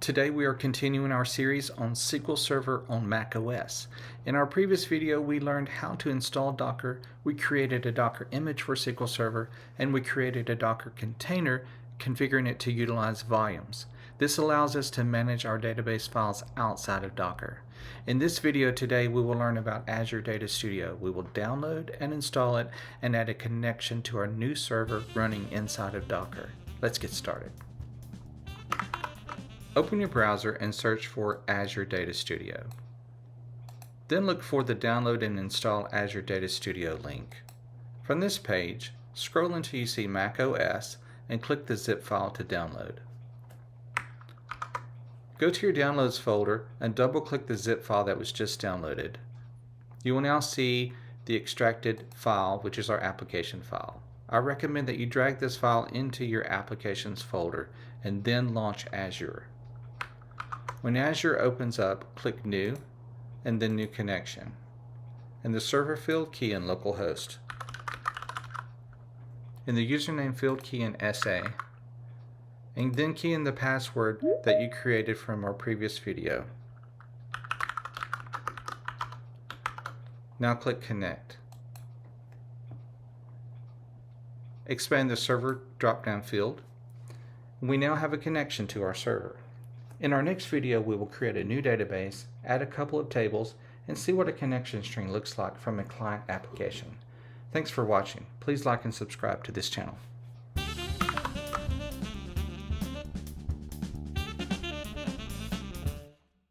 Today we are continuing our series on SQL Server on Mac OS. In our previous video we learned how to install Docker, we created a Docker image for SQL Server, and we created a Docker container configuring it to utilize volumes. This allows us to manage our database files outside of Docker. In this video today we will learn about Azure Data Studio. We will download and install it and add a connection to our new server running inside of Docker. Let's get started. Open your browser and search for Azure Data Studio. Then look for the Download and Install Azure Data Studio link. From this page, scroll until you see Mac OS and click the zip file to download. Go to your Downloads folder and double-click the zip file that was just downloaded. You will now see the extracted file, which is our application file. I recommend that you drag this file into your Applications folder and then launch Azure. When Azure opens up, click New and then New Connection, and the server field key in localhost. In the username field, key in SA, and then key in the password that you created from our previous video. Now click Connect. Expand the server drop-down field. We now have a connection to our server. In our next video, we will create a new database, add a couple of tables, and see what a connection string looks like from a client application. Thanks for watching. Please like and subscribe to this channel.